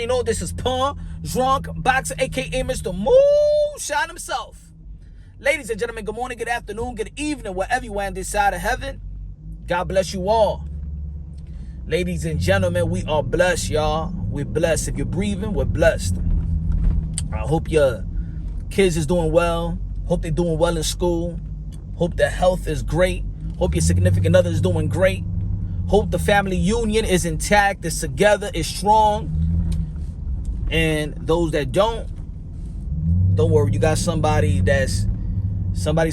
already know this is Punsh, Drunk Boxer, aka Mr. Moonshine himself. Ladies and gentlemen, good morning, good afternoon, good evening, wherever you are on this side of heaven. God bless you all. Ladies and gentlemen, we are blessed, y'all. We're blessed. If you're breathing, we're blessed. I hope your kids is doing well. Hope they're doing well in school. Hope their health is great. Hope your significant other is doing great. Hope the family union is intact, is together, is strong. And those that don't worry. You got somebody's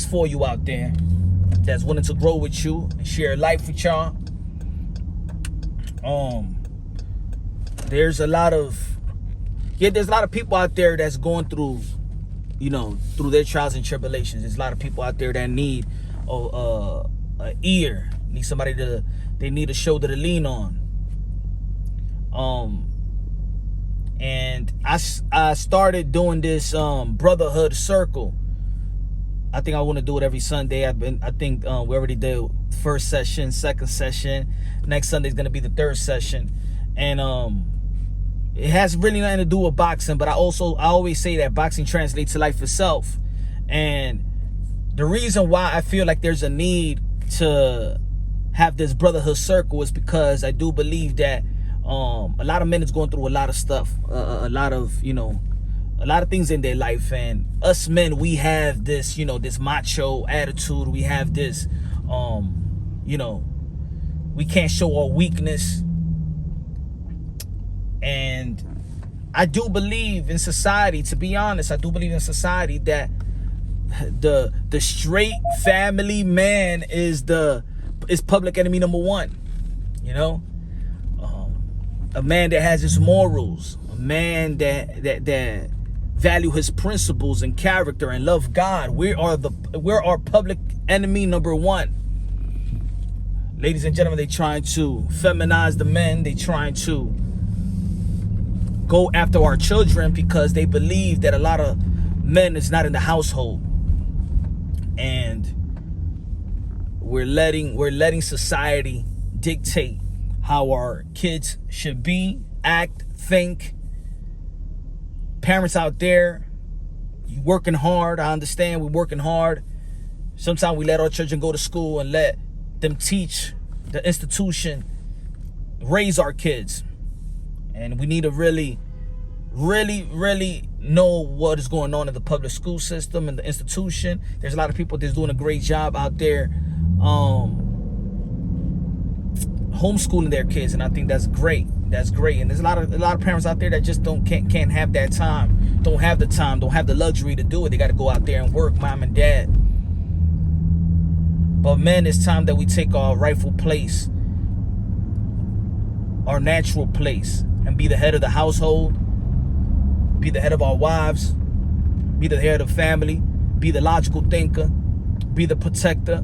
for you out there that's willing to grow with you and share life with y'all. There's a lot of people out there that's going through, through their trials and tribulations. There's a lot of people out there that need an ear, need somebody they need a shoulder to lean on. And I started doing this brotherhood circle. I think I want to do it every Sunday. I think we already did first session, second session. Next Sunday is going to be the third session. And it has really nothing to do with boxing, but I always say that boxing translates to life itself. And the reason why I feel like there's a need to have this brotherhood circle is because I do believe that a lot of men is going through a lot of stuff, a lot of things in their life. And us men, we have this, this macho attitude. We have this, we can't show our weakness. And I do believe in society, to be honest, I do believe in society that the straight family man is public enemy number one. A man that has his morals, a man that value his principles and character and love God. We're our public enemy number one. Ladies and gentlemen, they trying to feminize the men. They trying to go after our children because they believe that a lot of men is not in the household. And we're letting society dictate how our kids should be, act, think. Parents out there, you working hard. I understand we're working hard. Sometimes we let our children go to school and let them teach the institution, raise our kids. And we need to really, really, really know what is going on in the public school system and the institution. There's a lot of people that's doing a great job out there homeschooling their kids, and I think that's great. That's great. And there's a lot of parents out there that just can't have that time, don't have the luxury to do it. They got to go out there and work, mom and dad. But men, it's time that we take our rightful place, our natural place, and be the head of the household, be the head of our wives, be the head of the family, be the logical thinker, be the protector,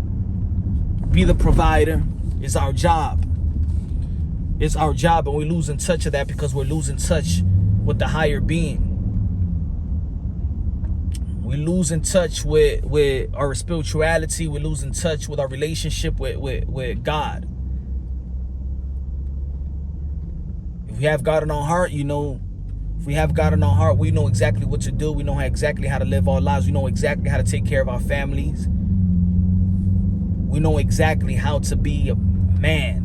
be the provider. It's our job. It's our job, and we lose in touch of that because we're losing touch with the higher being. We lose in touch with our spirituality. We lose in touch with our relationship with God. If we have God in our heart, if we have God in our heart, we know exactly what to do. We know exactly how to live our lives. We know exactly how to take care of our families. We know exactly how to be a man.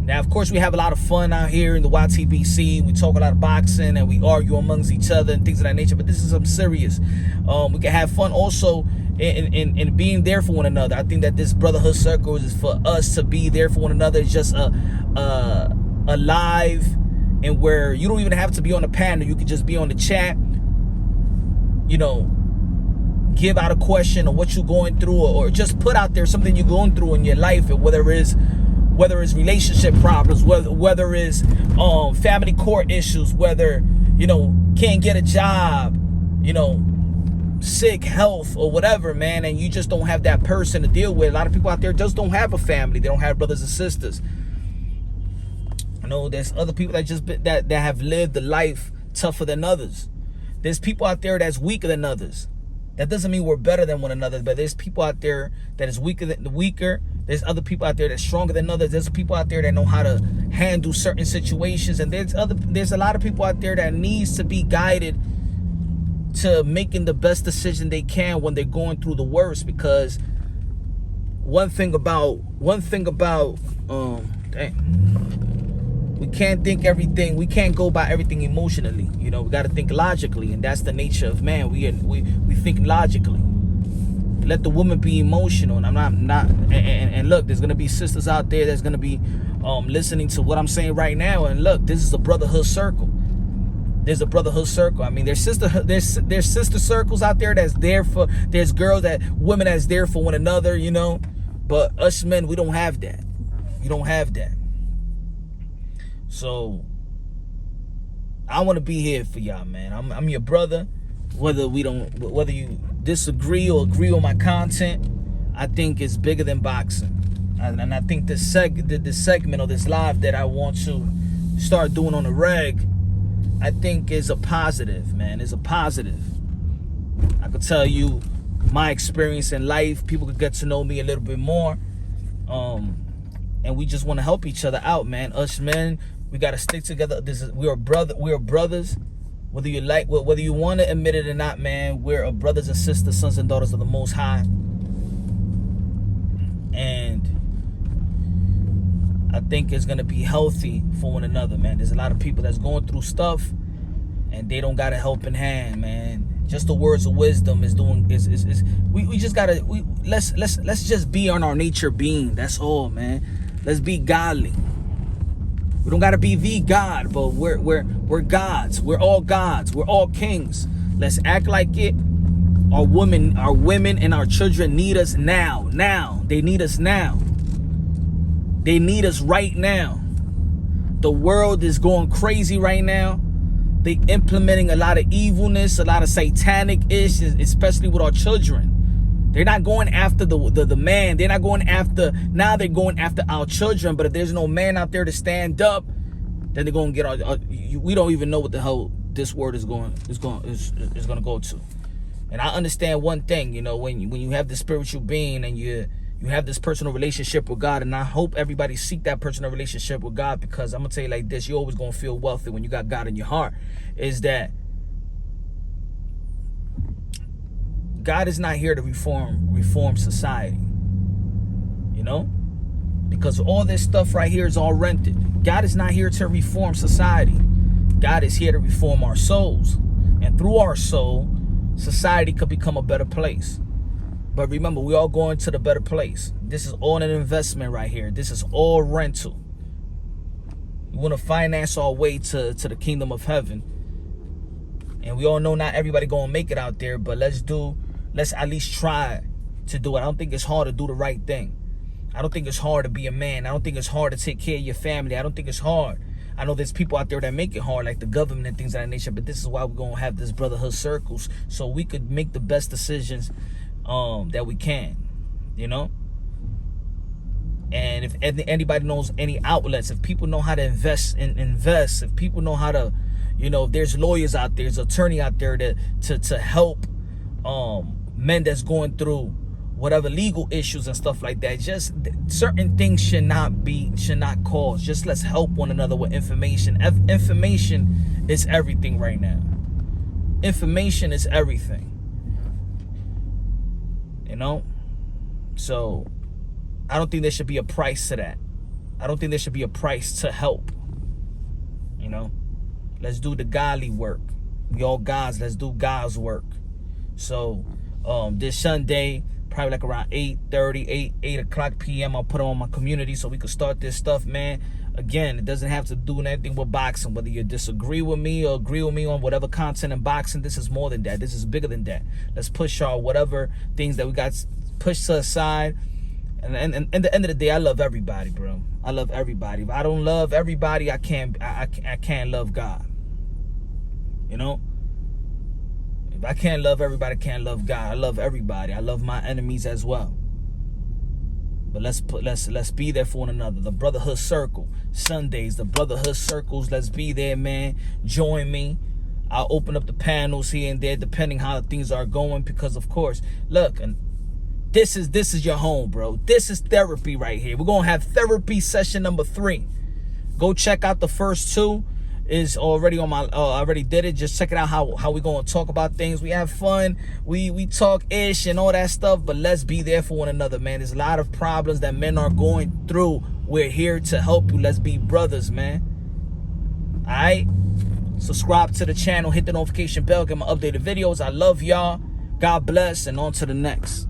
Now, of course, we have a lot of fun out here in the YTBC. We talk a lot of boxing and we argue amongst each other and things of that nature. But this is something serious. We can have fun also in being there for one another. I think that this brotherhood circle is for us to be there for one another. It's just a live, and where you don't even have to be on the panel. You can just be on the chat. Give out a question or what you're going through, or just put out there something you're going through in your life, and whether it's relationship problems, whether it's family court issues, whether can't get a job, sick, health, or whatever, man, and you just don't have that person to deal with. A lot of people out there just don't have a family. They don't have brothers and sisters. There's other people that have lived the life tougher than others. There's people out there that's weaker than others, That doesn't mean we're better than one another, but there's people out there that is weaker. There's other people out there that's stronger than others. There's people out there that know how to handle certain situations, and there's a lot of people out there that needs to be guided to making the best decision they can when they're going through the worst. Because one thing about we can't think everything. We can't go by everything emotionally. You know, we got to think logically, and that's the nature of man. We think logically. Let the woman be emotional, and I'm not. And look, there's gonna be sisters out there that's gonna be listening to what I'm saying right now. And look, this is a brotherhood circle. There's a brotherhood circle. I mean, there's sister circles out there that's there for. There's women that's there for one another. You know, but us men, we don't have that. We don't have that. So I want to be here for y'all, man. I'm your brother. Whether you disagree or agree on my content, I think it's bigger than boxing. And I think this segment or this live that I want to start doing on the reg, I think is a positive, man. It's a positive. I could tell you my experience in life. People could get to know me a little bit more. And we just want to help each other out, man. Us men, we got to stick together. We are brothers. Whether you want to admit it or not, man, we're brothers and sisters, sons and daughters of the Most High. And I think it's going to be healthy for one another, man. There's a lot of people that's going through stuff and they don't got a helping hand, man. Just the words of wisdom we just got to, let's just be on our nature being. That's all, man. Let's be godly. We don't gotta be the God, but we're gods. We're all gods. We're all kings. Let's act like it. Our women and our children need us now. Now. They need us now. They need us right now. The world is going crazy right now. They implementing a lot of evilness, a lot of satanic issues, especially with our children. They're not going after the man. They're not going after, now they're going after our children. But if there's no man out there to stand up, then they're going to get we don't even know what the hell this word is going to go to. And I understand one thing, you know, when you have this spiritual being and you have this personal relationship with God, and I hope everybody seek that personal relationship with God, because I'm going to tell you like this, you're always going to feel wealthy when you got God in your heart, is that God is not here to reform society, you know, because all this stuff right here is all rented. God is not here to reform society. God is here to reform our souls, and through our soul, society could become a better place. But remember, we all going to the better place. This is all an investment right here. This is all rental. We want to finance our way to the kingdom of heaven. And we all know not everybody going to make it out there, but let's at least try to do it. I don't think it's hard to do the right thing. I don't think it's hard to be a man. I don't think it's hard to take care of your family. I don't think it's hard. I know there's people out there that make it hard, like the government and things of that nature, but this is why we're going to have this brotherhood circles, so we could make the best decisions that we can, you know? And if anybody knows any outlets, if people know how to invest, if people know how to, you know, if there's lawyers out there, there's attorney out there to help men that's going through whatever legal issues and stuff like that. Just certain things should not cause. Just let's help one another with information. Information is everything right now. Information is everything. You know? So I don't think there should be a price to that. I don't think there should be a price to help. You know? Let's do the godly work. We all gods. Let's do God's work. So this Sunday, probably like around 8:30, 8 o'clock p.m., I'll put it on my community so we can start this stuff, man. Again, it doesn't have to do anything with boxing. Whether you disagree with me or agree with me on whatever content in boxing, this is more than that. This is bigger than that. Let's push our whatever things that we got pushed to the side. And at the end of the day, I love everybody, bro. I love everybody. If I don't love everybody, I can't love God. You know? If I can't love everybody, I can't love God. I love everybody. I love my enemies as well. But let's be there for one another. The brotherhood circle. Sundays, the brotherhood circles. Let's be there, man. Join me. I'll open up the panels here and there depending how things are going, because of course, look, and this is your home, bro. This is therapy right here. We're gonna have therapy session number 3. Go check out the first 2. Is already on my I already did it. Just check it out, how we gonna talk about things. We have fun, we talk ish and all that stuff, but let's be there for one another, man. There's a lot of problems that men are going through. We're here to help you. Let's be brothers, man. All right, subscribe to the channel, hit the notification bell, get my updated videos. I love y'all. God bless, and on to the next.